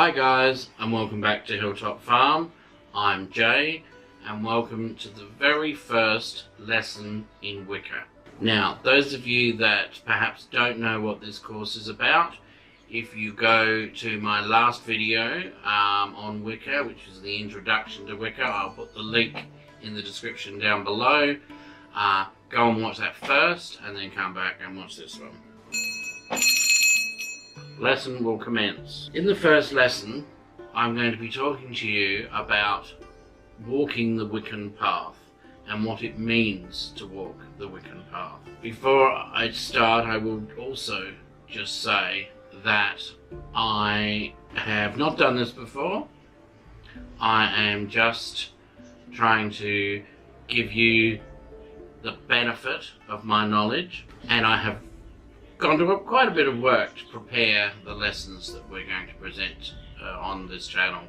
Hi guys, and welcome back to Hilltop Farm. I'm Jay, and welcome to the very first lesson in Wicca. Now, those of you that perhaps don't know what this course is about, if you go to my last video on Wicca, which is the introduction to Wicca, I'll put the link in the description down below. Go and watch that first, and then come back and watch this one. Lesson will commence. In the first lesson, I'm going to be talking to you about walking the Wiccan path and what it means to walk the Wiccan path. Before I start, I will also just say that I have not done this before. I am just trying to give you the benefit of my knowledge, and I have gone to quite a bit of work to prepare the lessons that we're going to present on this channel.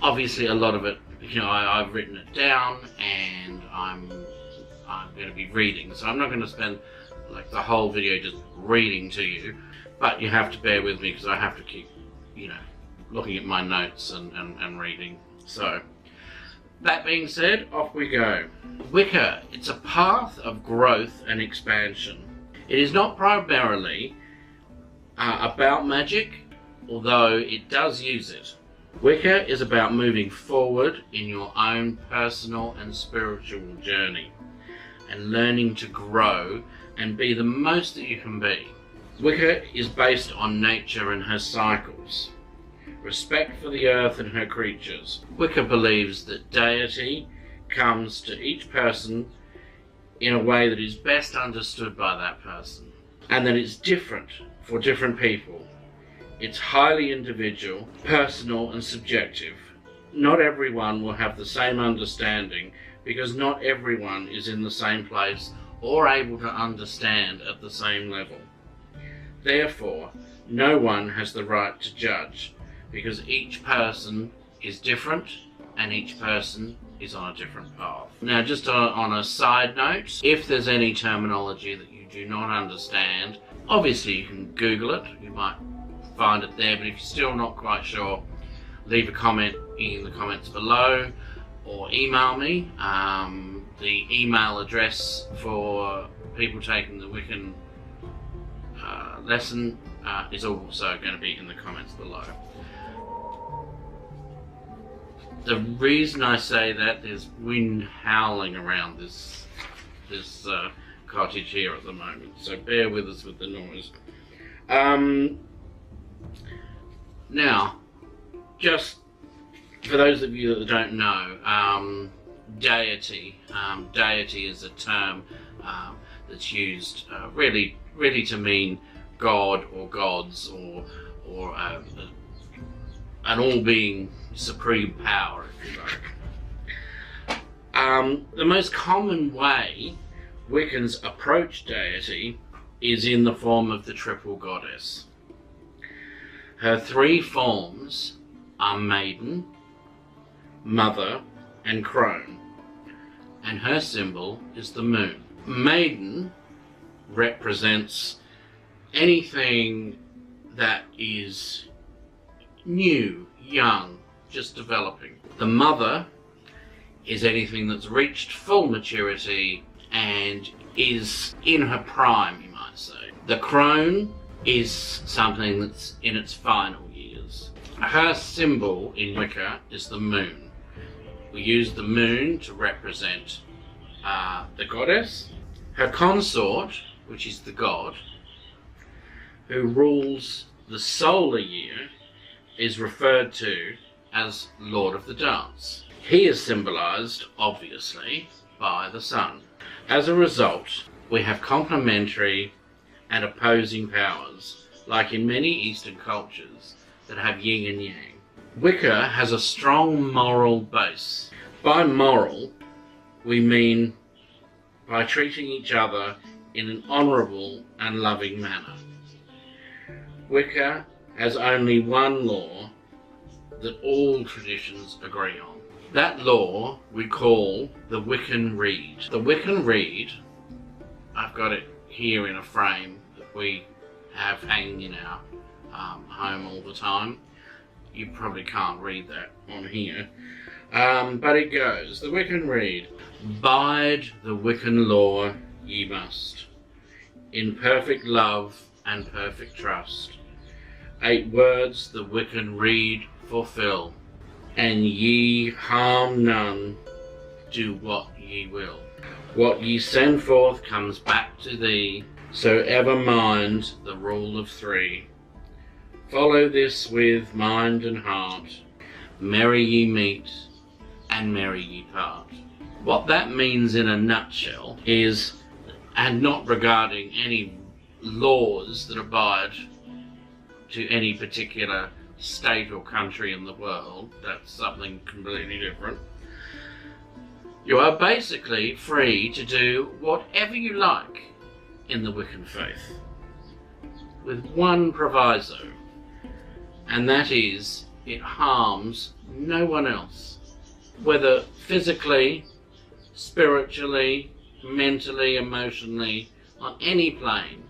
Obviously a lot of it, I've written it down, and I'm going to be reading, so I'm not going to spend like the whole video just reading to you, but you have to bear with me because I have to keep looking at my notes and reading. So that being said, off we go. Wicca, it's a path of growth and expansion. It is not primarily about magic, although it does use it. Wicca is about moving forward in your own personal and spiritual journey and learning to grow and be the most that you can be. Wicca is based on nature and her cycles, respect for the earth and her creatures. Wicca believes that deity comes to each person in a way that is best understood by that person, and that it's different for different people. It's highly individual, personal and subjective. Not everyone will have the same understanding because not everyone is in the same place or able to understand at the same level. Therefore, no one has the right to judge because each person is different and each person is on a different path. Now, just on a side note, if there's any terminology that you do not understand, obviously you can Google it, you might find it there, but if you're still not quite sure, leave a comment in the comments below or email me. The email address for people taking the Wiccan lesson is also going to be in the comments below. The reason I say that, there's wind howling around this cottage here at the moment, so bear with us with the noise. Now, just for those of you that don't know, deity is a term that's used really to mean God or gods or an all-being supreme power, if you like. The most common way Wiccans approach deity is in the form of the triple goddess. Her three forms are maiden, mother and crone, and her symbol is the moon. Maiden represents anything that is new, young, just developing. The mother is anything that's reached full maturity and is in her prime, you might say. The crone is something that's in its final years. Her symbol in Wicca is the moon. We use the moon to represent the goddess. Her consort, which is the god, who rules the solar year, is referred to as Lord of the Dance. He is symbolized, obviously, by the sun. As a result, we have complementary and opposing powers, like in many Eastern cultures that have yin and yang. Wicca has a strong moral base. By moral, we mean by treating each other in an honourable and loving manner. Wicca has only one law that all traditions agree on. That law we call the Wiccan rede. The Wiccan rede, I've got it here in a frame that we have hanging in our home all the time. you probably can't read that on here. But it goes, the Wiccan Rede. Bide the Wiccan law ye must, in perfect love and perfect trust. 8 words the Wiccan Rede fulfill, and ye harm none, do what ye will. What ye send forth comes back to thee, so ever mind the rule of 3. Follow this with mind and heart, merry ye meet, and merry ye part. What that means in a nutshell is, and not regarding any laws that abide to any particular state or country in the world, that's something completely different. You are basically free to do whatever you like in the Wiccan faith, with one proviso, and that is it harms no one else, whether physically, spiritually, mentally, emotionally, on any plane.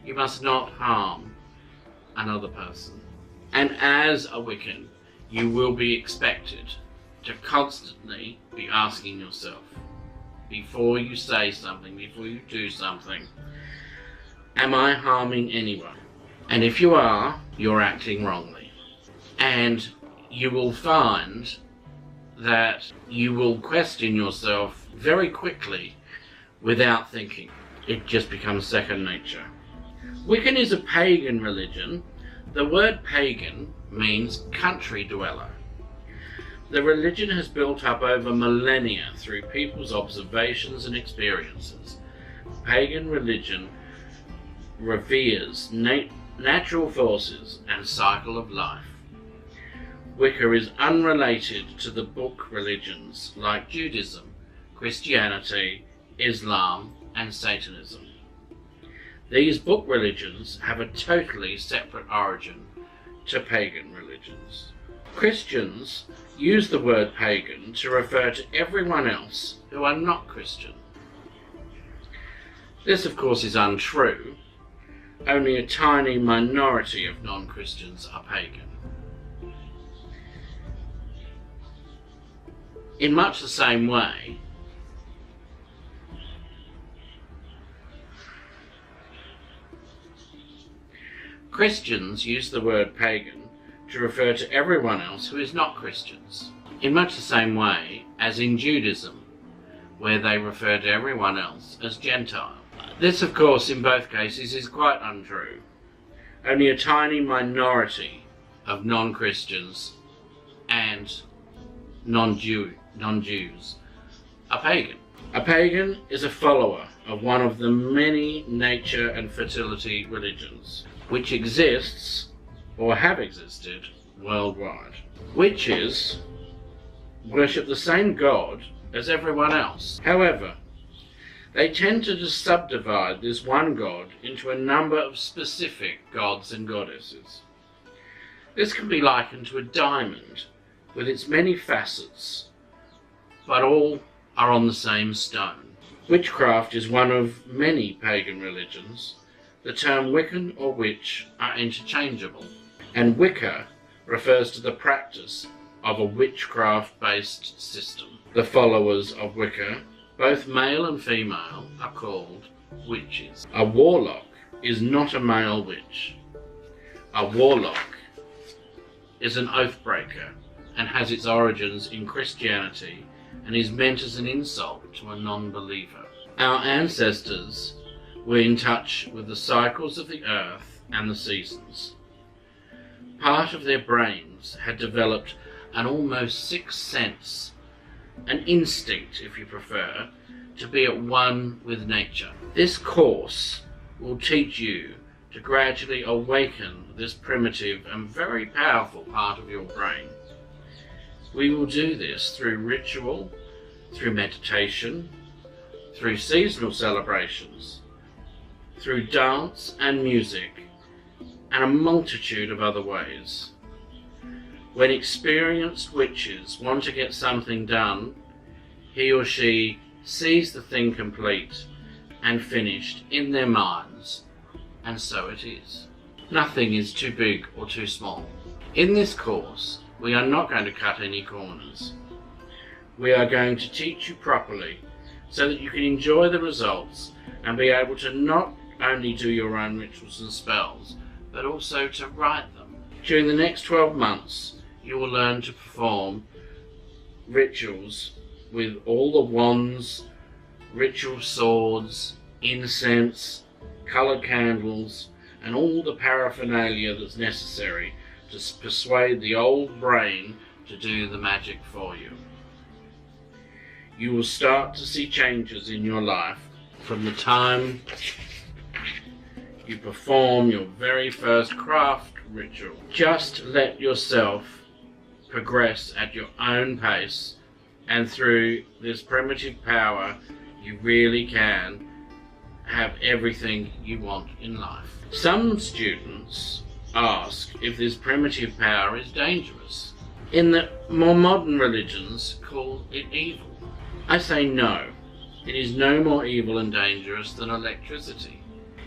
You must not harm another person. And as a Wiccan, you will be expected to constantly be asking yourself, before you say something, before you do something, am I harming anyone? And if you are, you're acting wrongly. And you will find that you will question yourself very quickly without thinking. It just becomes second nature. Wiccan is a pagan religion. The word pagan means country dweller. The religion has built up over millennia through people's observations and experiences. Pagan religion reveres natural forces and cycle of life. Wicca is unrelated to the book religions like Judaism, Christianity, Islam, and Satanism. These book religions have a totally separate origin to pagan religions. Christians use the word pagan to refer to everyone else who are not Christian. This, of course, is untrue. Only a tiny minority of non-Christians are pagan. In much the same way, Christians use the word pagan to refer to everyone else who is not Christians, in much the same way as in Judaism, where they refer to everyone else as Gentile. This, of course, in both cases is quite untrue. Only a tiny minority of non-Christians and non-Jews are pagan. A pagan is a follower of one of the many nature and fertility religions which exists or have existed worldwide. Witches worship the same god as everyone else. However, they tend to just subdivide this one god into a number of specific gods and goddesses. This can be likened to a diamond with its many facets, but all are on the same stone. Witchcraft is one of many pagan religions. The term Wiccan or witch are interchangeable, and Wicca refers to the practice of a witchcraft-based system. The followers of Wicca, both male and female, are called witches. A warlock is not a male witch. A warlock is an oath-breaker and has its origins in Christianity and is meant as an insult to a non-believer. Our ancestors were in touch with the cycles of the earth and the seasons. Part of their brains had developed an almost sixth sense, an instinct if you prefer, to be at one with nature. This course will teach you to gradually awaken this primitive and very powerful part of your brain. We will do this through ritual, through meditation, through seasonal celebrations, through dance and music, and a multitude of other ways. When experienced witches want to get something done, he or she sees the thing complete and finished in their minds, and so it is. Nothing is too big or too small. In this course, we are not going to cut any corners. We are going to teach you properly so that you can enjoy the results and be able to not only do your own rituals and spells, but also to write them. During the next 12 months, you will learn to perform rituals with all the wands, ritual swords, incense, coloured candles, and all the paraphernalia that's necessary to persuade the old brain to do the magic for you. You will start to see changes in your life from the time you perform your very first craft ritual. Just let yourself progress at your own pace, and through this primitive power you really can have everything you want in life. Some students ask if this primitive power is dangerous. In the more modern religions, call it evil. I say no. It is no more evil and dangerous than electricity.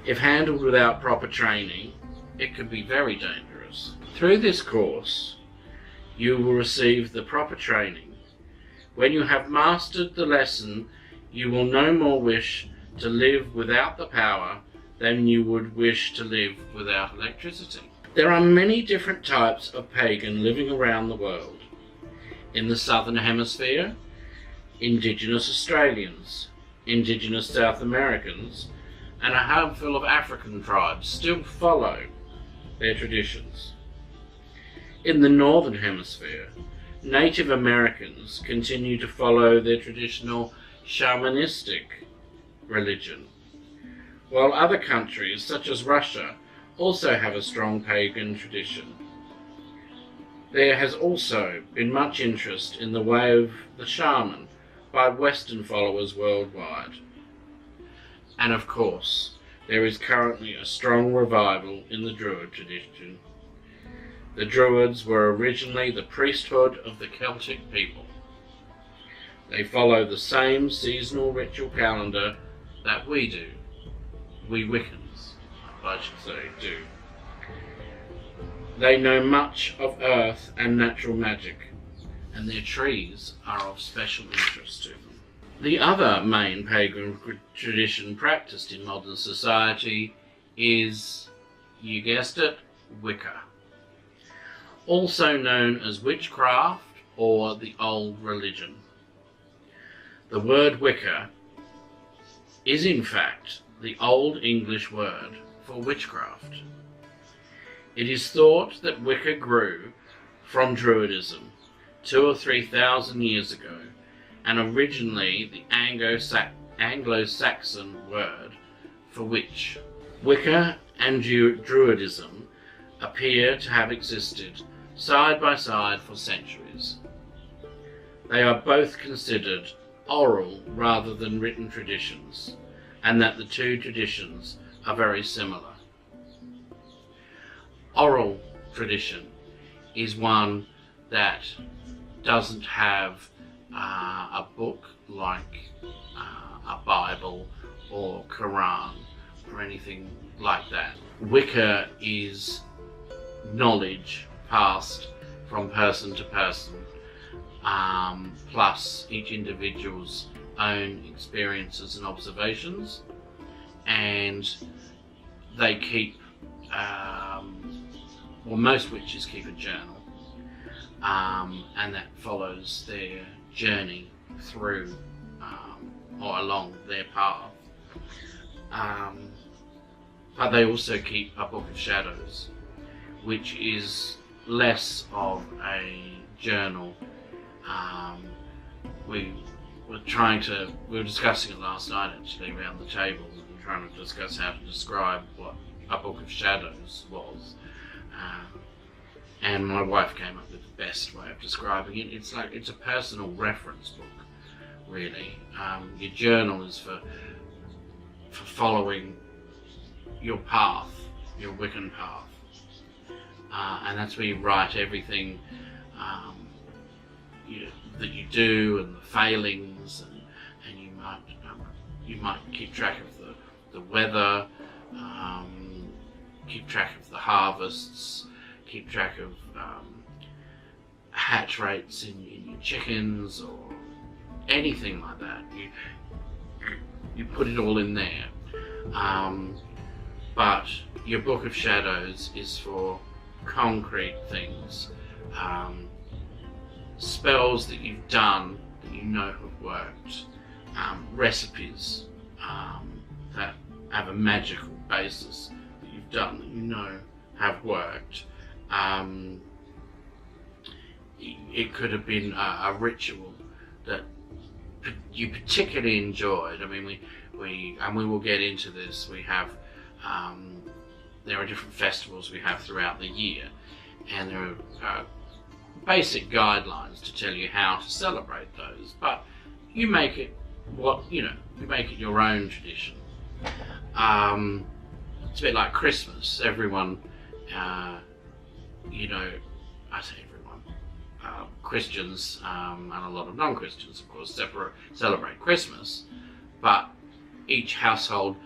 If handled without proper training, it can be very dangerous. Through this course, you will receive the proper training. When you have mastered the lesson, you will no more wish to live without the power than you would wish to live without electricity. There are many different types of pagan living around the world. In the southern hemisphere, indigenous Australians, indigenous South Americans, and a handful of African tribes still follow their traditions. In the northern hemisphere, Native Americans continue to follow their traditional shamanistic religion, while other countries, such as Russia, also have a strong pagan tradition. There has also been much interest in the way of the shaman by Western followers worldwide. And of course, there is currently a strong revival in the Druid tradition. The Druids were originally the priesthood of the Celtic people. They follow the same seasonal ritual calendar that we do. We Wiccans, I should say, do. They know much of earth and natural magic, and their trees are of special interest to them. The other main pagan tradition practiced in modern society is, you guessed it, Wicca. Also known as witchcraft or the old religion. The word Wicca is in fact the Old English word for witchcraft. It is thought that Wicca grew from Druidism 2,000 or 3,000 years ago, and originally the Anglo-Saxon word for witch. Wicca and Druidism appear to have existed side by side for centuries. They are both considered oral rather than written traditions, and that the two traditions are very similar. Oral tradition is one that doesn't have a book like a Bible or Quran or anything like that. Wicca is knowledge passed from person to person, plus each individual's own experiences and observations, and they keep, well, most witches keep a journal, and that follows their journey through or along their path. But they also keep a book of shadows, which is less of a journal. We were discussing it last night actually around the table, and trying to discuss how to describe what a book of shadows was. And my wife came up with the best way of describing it. It's like, it's a personal reference book, really. Your journal is for following your path, your Wiccan path. And that's where you write everything that you do, and the failings, and you might keep track of the weather, keep track of the harvests. keep track of hatch rates in your chickens or anything like that. You put it all in there. But your Book of Shadows is for concrete things, spells that you've done that you know have worked, recipes that have a magical basis that you've done that you know have worked. It could have been a ritual that you particularly enjoyed. I mean, we will get into this. We have there are different festivals we have throughout the year, and there are basic guidelines to tell you how to celebrate those. But you make it you make it your own tradition. It's a bit like Christmas. Everyone, I say everyone, Christians and a lot of non-Christians, of course, celebrate Christmas, but each household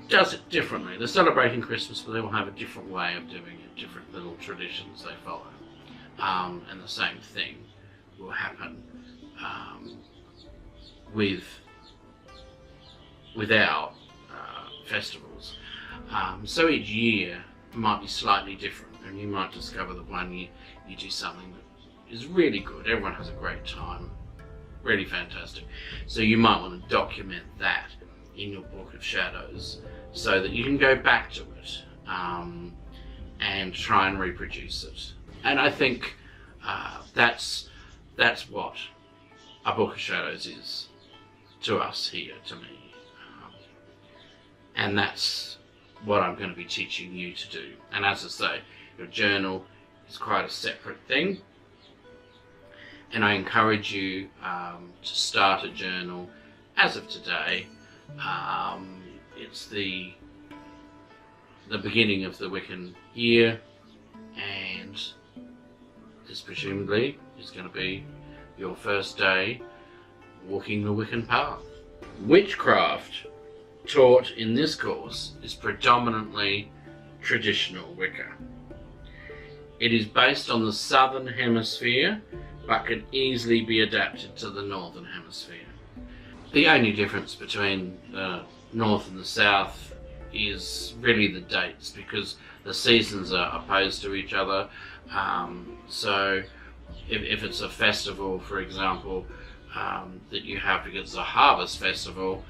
does it differently. They're celebrating Christmas, but they will have a different way of doing it, different little traditions they follow. And the same thing will happen with our festivals. So each year might be slightly different, and you might discover that one year you do something that is really good, everyone has a great time, really fantastic. So you might want to document that in your Book of Shadows so that you can go back to it and try and reproduce it. And I think that's what a Book of Shadows is to us here, to me. And that's what I'm going to be teaching you to do. And as I say, your journal is quite a separate thing. And I encourage you to start a journal as of today. It's the beginning of the Wiccan year, and this presumably is going to be your first day walking the Wiccan path. Witchcraft taught in this course is predominantly traditional Wicca. It is based on the southern hemisphere, but can easily be adapted to the northern hemisphere. The only difference between the north and the south is really the dates, because the seasons are opposed to each other. So if it's a festival, for example, that you have because it's a harvest festival,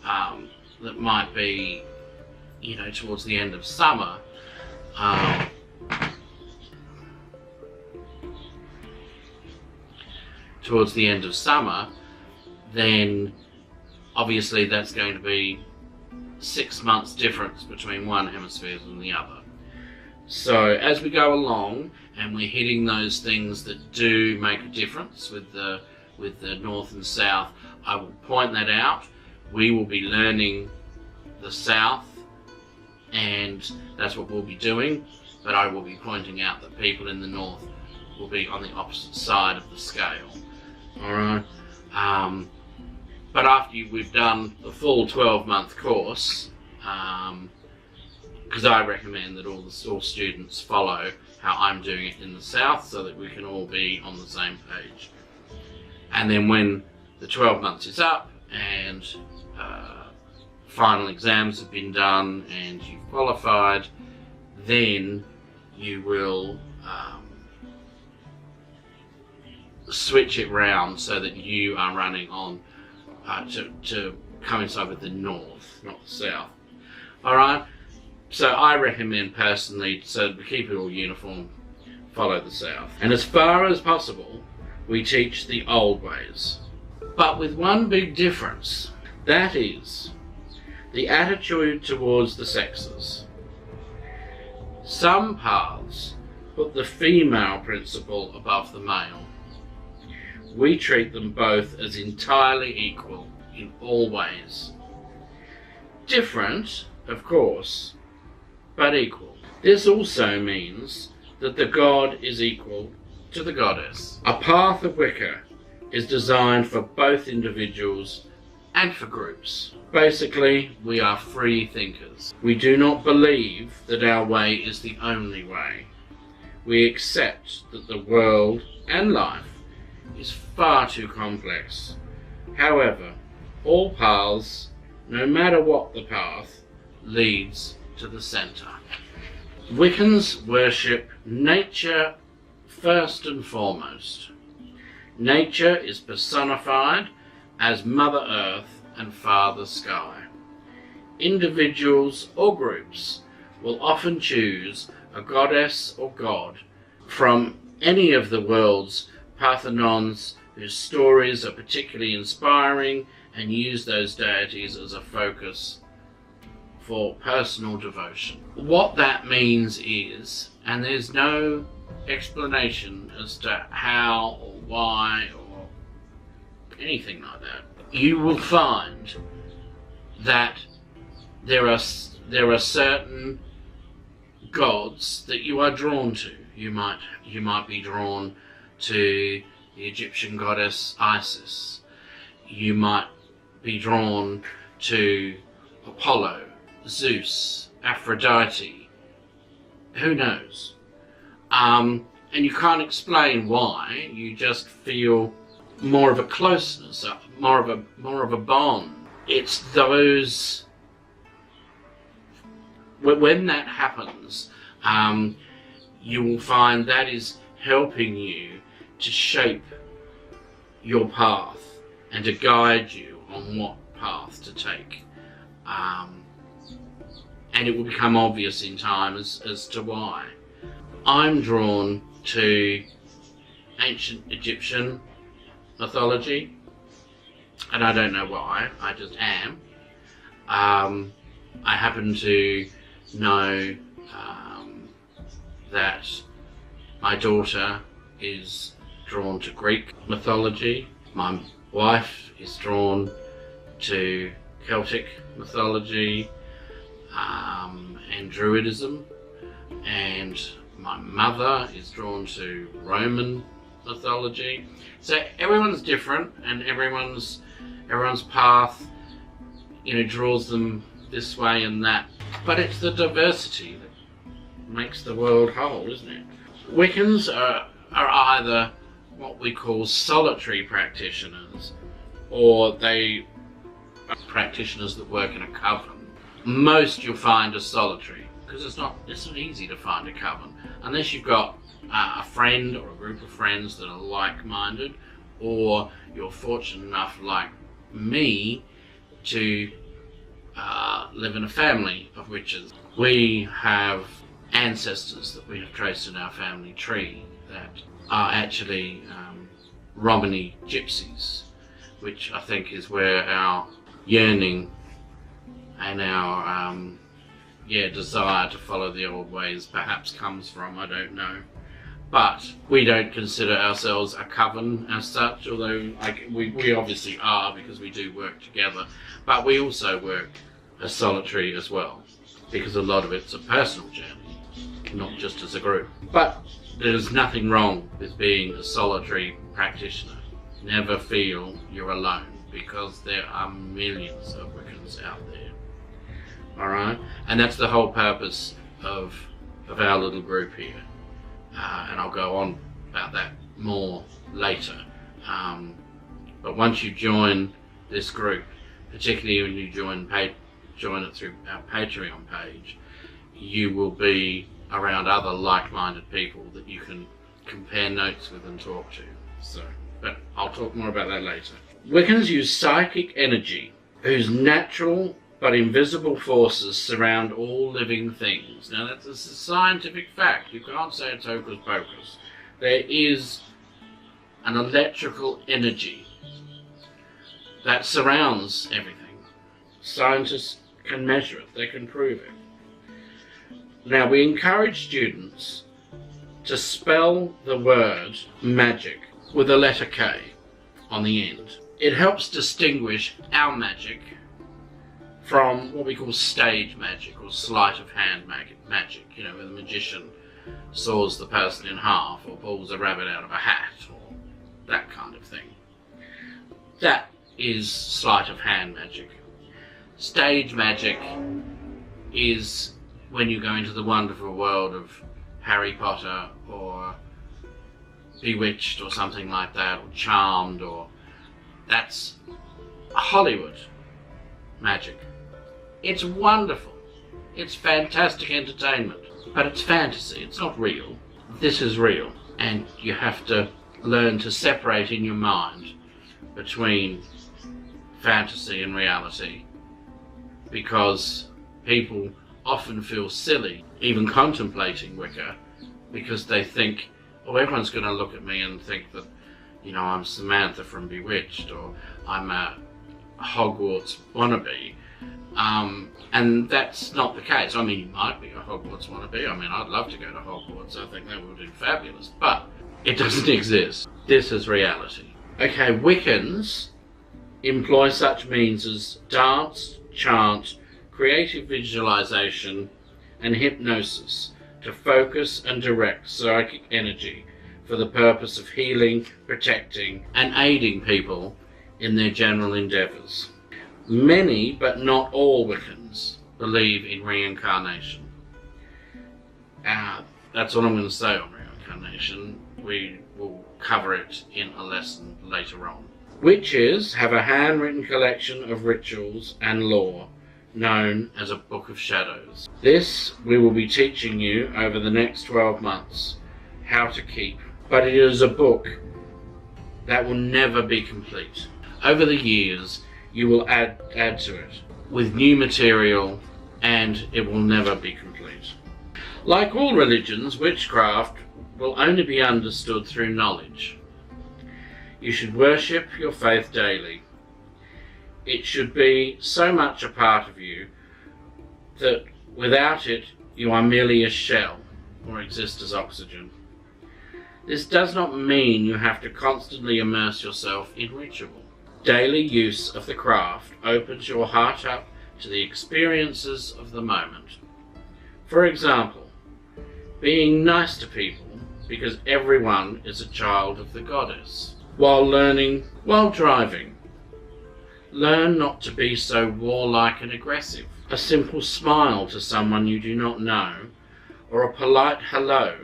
that might be, towards the end of summer, then obviously that's going to be 6 months difference between one hemisphere and the other. So as we go along and we're hitting those things that do make a difference with the north and south, I will point that out. We will be learning the south, and that's what we'll be doing, but I will be pointing out that people in the north will be on the opposite side of the scale. Alright? But after we've done the full 12-month course, because I recommend that all students follow how I'm doing it in the south so that we can all be on the same page. And then when the 12 months is up and final exams have been done and you've qualified, then you will switch it round so that you are running on to coincide with the north, not the south. Alright, so I recommend personally, so to keep it all uniform, follow the south. And as far as possible, we teach the old ways. But with one big difference, that is the attitude towards the sexes. Some paths put the female principle above the male. We treat them both as entirely equal in all ways. Different, of course, but equal. This also means that the god is equal to the goddess. A path of Wicca is designed for both individuals and for groups. Basically, we are free thinkers. We do not believe that our way is the only way. We accept that the world and life is far too complex. However, all paths, no matter what the path, leads to the centre. Wiccans worship nature first and foremost. Nature is personified as Mother Earth and Father Sky. Individuals or groups will often choose a goddess or god from any of the world's Parthenons whose stories are particularly inspiring, and use those deities as a focus for personal devotion. What that means is, and there's no explanation as to how or why or anything like that, you will find that there are certain gods that you are drawn to. You might be drawn to the Egyptian goddess Isis. You might be drawn to Apollo, Zeus, Aphrodite. Who knows? And you can't explain why. You just feel more of a closeness, more of a bond. It's those. When that happens, you will find that is helping you to shape your path and to guide you on what path to take. And it will become obvious in time as to why. I'm drawn to ancient Egyptian mythology, and I don't know why, I just am. I happen to know that my daughter is drawn to Greek mythology. My wife is drawn to Celtic mythology and Druidism, and my mother is drawn to Roman mythology. So everyone's different, and everyone's path, draws them this way and that. But it's the diversity that makes the world whole, isn't it? Wiccans are either what we call solitary practitioners, or they are practitioners that work in a coven. Most you'll find are solitary, because it's not easy to find a coven unless you've got a friend or a group of friends that are like-minded, or you're fortunate enough, like me, to live in a family of witches. We have ancestors that we have traced in our family tree that are actually Romany gypsies, which I think is where our yearning and our desire to follow the old ways perhaps comes from. I don't know. But we don't consider ourselves a coven as such, although we obviously are, because we do work together. But we also work as solitary as well, because a lot of it's a personal journey, not just as a group. But there's nothing wrong with being a solitary practitioner. Never feel you're alone, because there are millions of Wiccans out there. Alright? And that's the whole purpose of our little group here. And I'll go on about that more later. But once you join this group, particularly when you join it through our Patreon page, you will be around other like-minded people that you can compare notes with and talk to. But I'll talk more about that later. Wiccans use psychic energy, whose natural but invisible forces surround all living things. Now that's a scientific fact. You can't say it's hocus pocus. There is an electrical energy that surrounds everything. Scientists can measure it. They can prove it. Now we encourage students to spell the word magic with a letter K on the end. It helps distinguish our magic from what we call stage magic or sleight of hand magic, where the magician saws the person in half or pulls a rabbit out of a hat or that kind of thing. That is sleight of hand magic. Stage magic is when you go into the wonderful world of Harry Potter or Bewitched or something like that, or Charmed, or that's Hollywood magic. It's wonderful. It's fantastic entertainment, but it's fantasy. It's not real. This is real, and you have to learn to separate in your mind between fantasy and reality, because people often feel silly even contemplating Wicca, because they think, oh, everyone's going to look at me and think that, you know, I'm Samantha from Bewitched, or I'm a Hogwarts wannabe. And that's not the case. I mean, you might be a Hogwarts wannabe. I mean, I'd love to go to Hogwarts. I think that would be fabulous. But it doesn't exist. This is reality. Okay, Wiccans employ such means as dance, chant, creative visualization, and hypnosis to focus and direct psychic energy for the purpose of healing, protecting, and aiding people in their general endeavours. Many, but not all, Wiccans believe in reincarnation. That's all I'm going to say on reincarnation. We will cover it in a lesson later on. Witches have a handwritten collection of rituals and lore known as a Book of Shadows. This we will be teaching you over the next 12 months how to keep, but it is a book that will never be complete. Over the years you will add to it with new material, and it will never be complete. Like all religions, witchcraft will only be understood through knowledge. You should worship your faith daily. It should be so much a part of you that without it you are merely a shell or exist as oxygen. This does not mean you have to constantly immerse yourself in ritual. Daily use of the craft opens your heart up to the experiences of the moment. For example, being nice to people because everyone is a child of the goddess. While driving, learn not to be so warlike and aggressive. A simple smile to someone you do not know, or a polite hello,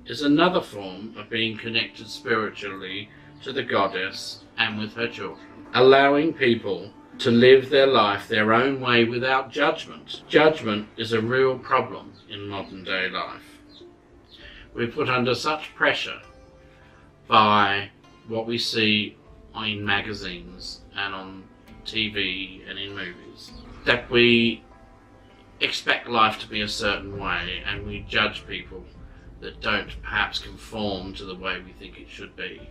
is another form of being connected spiritually to the goddess and with her children. Allowing people to live their life their own way without judgment. Judgment is a real problem in modern day life. We're put under such pressure by what we see in magazines and on TV and in movies, that we expect life to be a certain way, and we judge people that don't perhaps conform to the way we think it should be.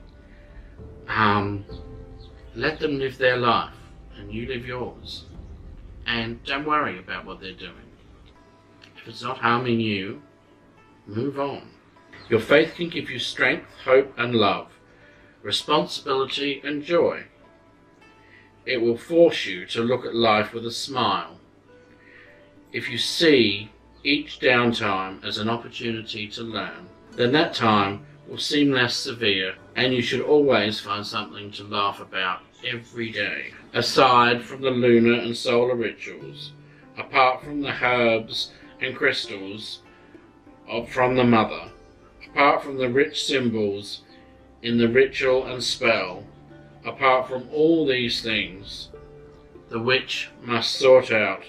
Let them live their life and you live yours, and don't worry about what they're doing. If it's not harming you, move on. Your faith can give you strength, hope and love, responsibility and joy. It will force you to look at life with a smile. If you see each downtime as an opportunity to learn, then that time will seem less severe, and you should always find something to laugh about every day. Aside from the lunar and solar rituals, apart from the herbs and crystals from the mother, apart from the rich symbols in the ritual and spell, apart from all these things, the witch must sort out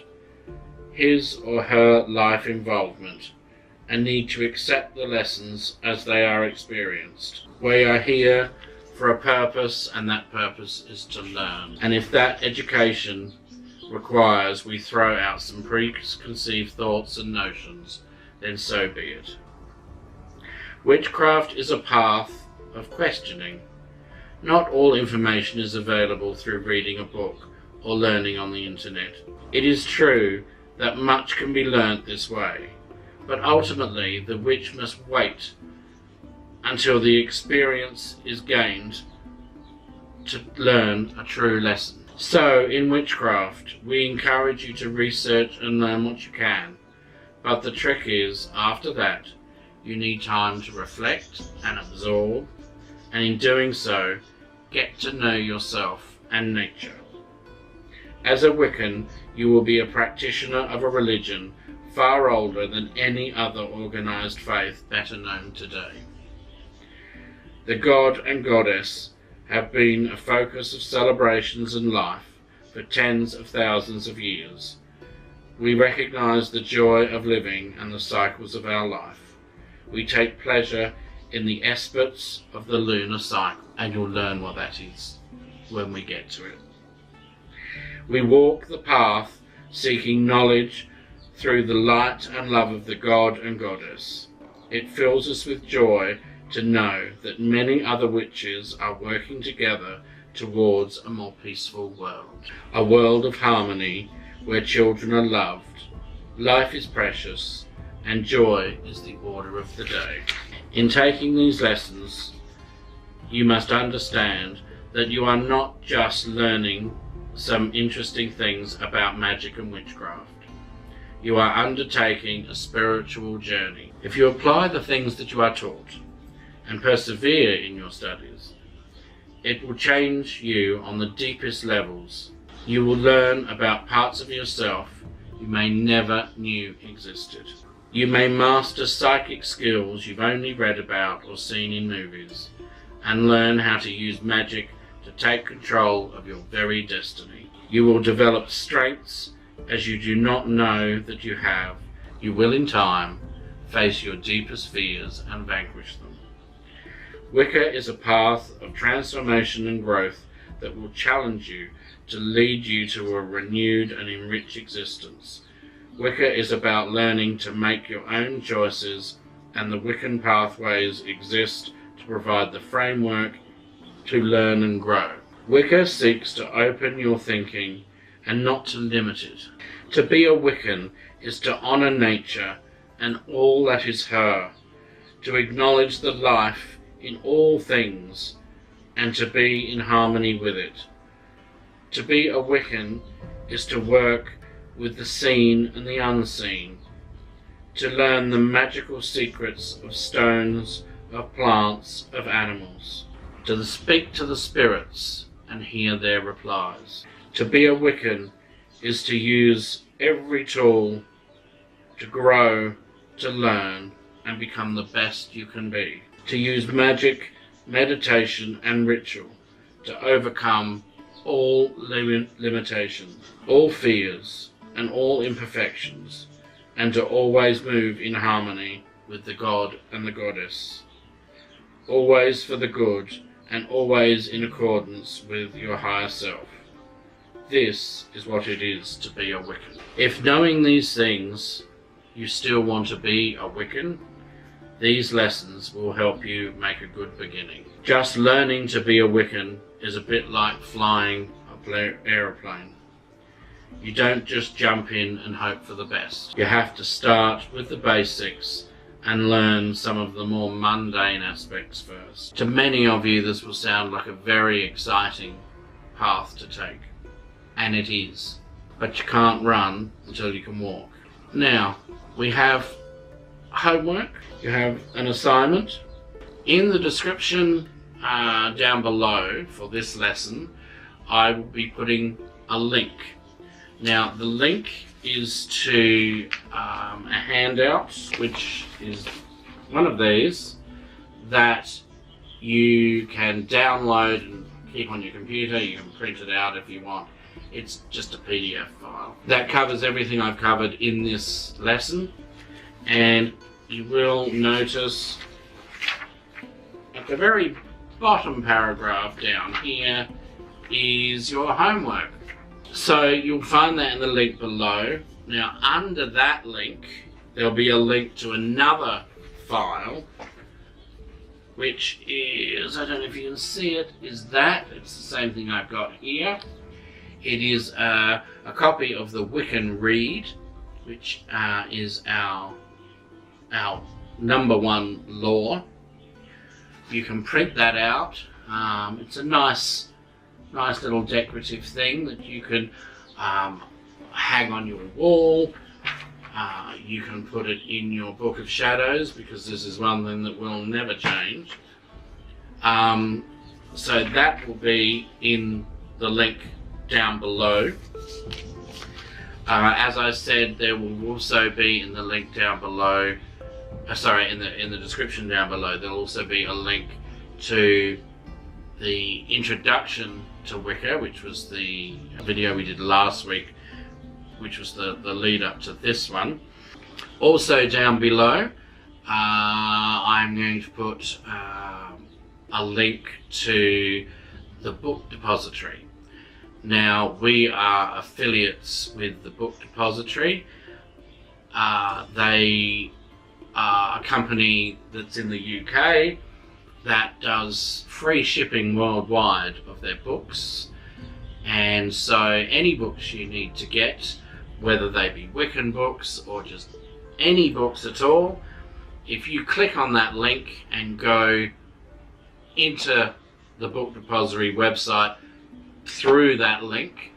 his or her life involvement and need to accept the lessons as they are experienced. We are here for a purpose, and that purpose is to learn. And if that education requires we throw out some preconceived thoughts and notions, then so be it. Witchcraft is a path of questioning. Not all information is available through reading a book or learning on the internet. It is true that much can be learnt this way, but ultimately the witch must wait until the experience is gained to learn a true lesson. So in witchcraft, we encourage you to research and learn what you can, but the trick is, after that, you need time to reflect and absorb, and in doing so, get to know yourself and nature. As a Wiccan, you will be a practitioner of a religion far older than any other organised faith better known today. The god and goddess have been a focus of celebrations and life for tens of thousands of years. We recognise the joy of living and the cycles of our life. We take pleasure in the aspects of the lunar cycle, and you'll learn what that is when we get to it. We walk the path seeking knowledge through the light and love of the god and goddess. It fills us with joy to know that many other witches are working together towards a more peaceful world. A world of harmony where children are loved, life is precious, and joy is the order of the day. In taking these lessons, you must understand that you are not just learning some interesting things about magic and witchcraft. You are undertaking a spiritual journey. If you apply the things that you are taught and persevere in your studies, it will change you on the deepest levels. You will learn about parts of yourself you may never knew existed. You may master psychic skills you've only read about or seen in movies, and learn how to use magic to take control of your very destiny. You will develop strengths as you do not know that you have. You will in time face your deepest fears and vanquish them. Wicca is a path of transformation and growth that will challenge you to lead you to a renewed and enriched existence. Wicca is about learning to make your own choices, and the Wiccan pathways exist to provide the framework to learn and grow. Wicca seeks to open your thinking and not to limit it. To be a Wiccan is to honour nature and all that is her, to acknowledge the life in all things and to be in harmony with it. To be a Wiccan is to work with the seen and the unseen, to learn the magical secrets of stones, of plants, of animals, to speak to the spirits and hear their replies. To be a Wiccan is to use every tool to grow, to learn, and become the best you can be. To use magic, meditation, and ritual to overcome all limitations, all fears, and all imperfections, and to always move in harmony with the god and the goddess. Always for the good, and always in accordance with your higher self. This is what it is to be a Wiccan. If knowing these things, you still want to be a Wiccan, these lessons will help you make a good beginning. Just learning to be a Wiccan is a bit like flying an aeroplane. You don't just jump in and hope for the best. You have to start with the basics and learn some of the more mundane aspects first. To many of you, this will sound like a very exciting path to take. And it is. But you can't run until you can walk. Now, we have homework. You have an assignment. In the description down below for this lesson, I will be putting a link. Now, the link is to a handout, which is one of these that you can download and keep on your computer. You can print it out if you want. It's just a PDF file. That covers everything I've covered in this lesson, and you will notice at the very bottom paragraph down here is your homework. So you'll find that in the link below. Now under that link there'll be a link to another file, which is, I don't know if you can see it, is that. It's the same thing I've got here. It is a copy of the Wiccan Rede, which is our #1 law. You can print that out. It's a nice little decorative thing that you can hang on your wall. You can put it in your book of shadows, because this is one thing that will never change. So that will be in the link down below. As I said, there will also be in the link down below, in the description down below, there'll also be a link to the introduction to Wicca, which was the video we did last week, which was the lead up to this one. Also down below, I'm going to put a link to the book depository. Now, we are affiliates with the book depository. They are a company that's in the UK that does free shipping worldwide of their books, and so any books you need to get, whether they be Wiccan books or just any books at all, if you click on that link and go into the book depository website through that link,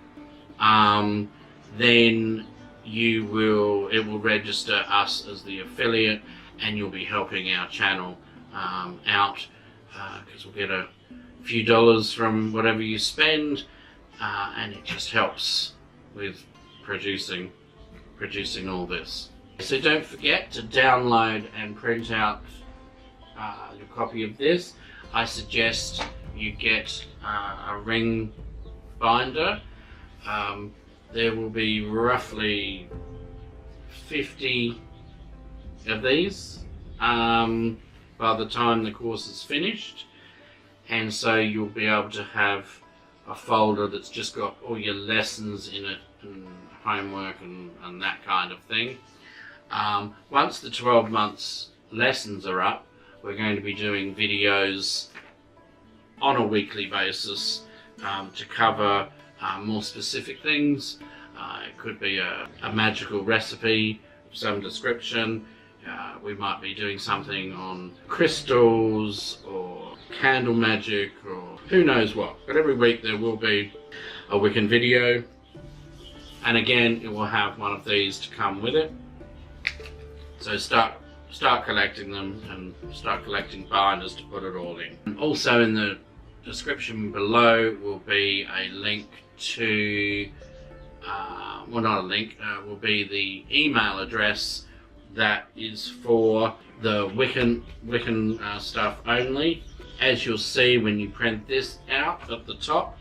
then it will register us as the affiliate, and you'll be helping our channel out, because we'll get a few dollars from whatever you spend, and it just helps with producing all this. So don't forget to download and print out your copy of this. I suggest you get a ring binder. There will be roughly 50 of these by the time the course is finished, and so you'll be able to have a folder that's just got all your lessons in it and homework and that kind of thing. Once the 12 months lessons are up, we're going to be doing videos on a weekly basis to cover more specific things. It could be a magical recipe of some description. We might be doing something on crystals or candle magic or who knows what. But every week there will be a Wiccan video, and again it will have one of these to come with it. So start collecting them and start collecting binders to put it all in. And also in the description below will be a link to, well, not a link, will be the email address that is for the Wiccan stuff only. As you'll see when you print this out at the top,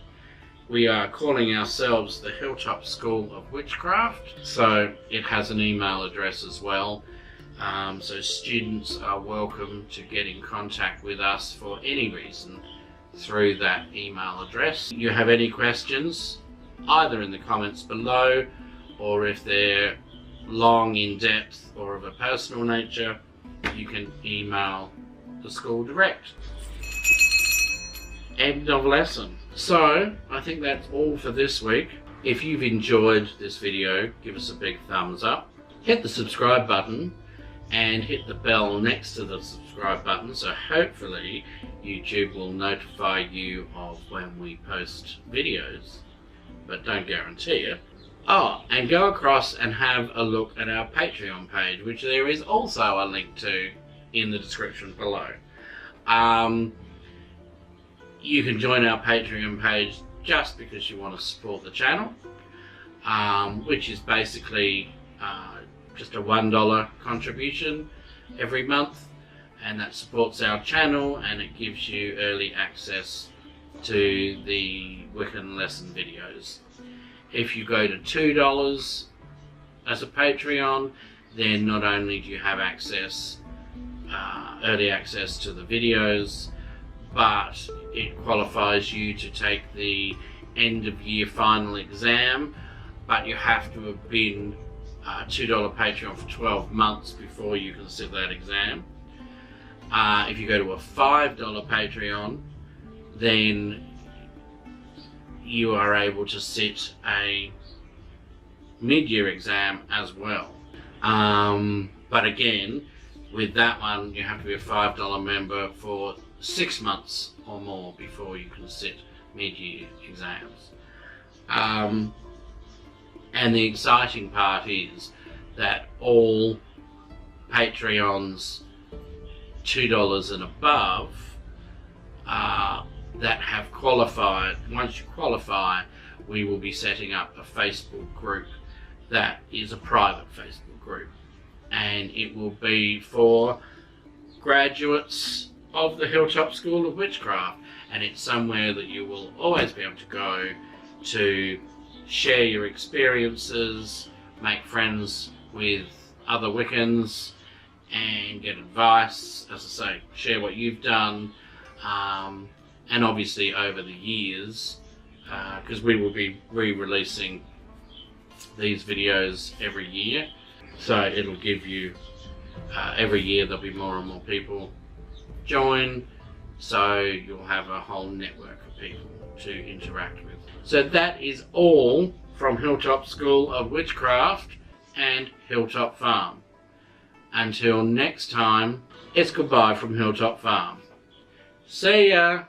we are calling ourselves the Hilltop School of Witchcraft, so it has an email address as well. So students are welcome to get in contact with us for any reason through that email address. If you have any questions, either in the comments below, or if they're long, in depth, or of a personal nature, you can email the school direct. End of lesson. So I think that's all for this week. If you've enjoyed this video, give us a big thumbs up, hit the subscribe button, and hit the bell next to the subscribe button, so hopefully YouTube will notify you of when we post videos, but don't guarantee it. Oh, and go across and have a look at our Patreon page, which there is also a link to in the description below. You can join our Patreon page just because you want to support the channel, which is basically just a $1 contribution every month, and that supports our channel and it gives you early access to the Wiccan lesson videos. If you go to $2 as a Patreon, then not only do you have access, early access to the videos, but it qualifies you to take the end of year final exam, but you have to have been $2 Patreon for 12 months before you can sit that exam. If you go to a $5 Patreon, then you are able to sit a mid-year exam as well. But again, with that one, you have to be a $5 member for 6 months or more before you can sit mid-year exams. And the exciting part is that all Patreons $2 and above that have qualified, once you qualify, we will be setting up a Facebook group that is a private Facebook group, and it will be for graduates of the Hilltop School of Witchcraft, and it's somewhere that you will always be able to go to share your experiences, make friends with other Wiccans, and get advice, as I say, share what you've done, and obviously over the years, because we will be re-releasing these videos every year, so it'll give you, every year there'll be more and more people join, so you'll have a whole network of people to interact with. So that is all from Hilltop School of Witchcraft and Hilltop Farm. Until next time, it's goodbye from Hilltop Farm. See ya!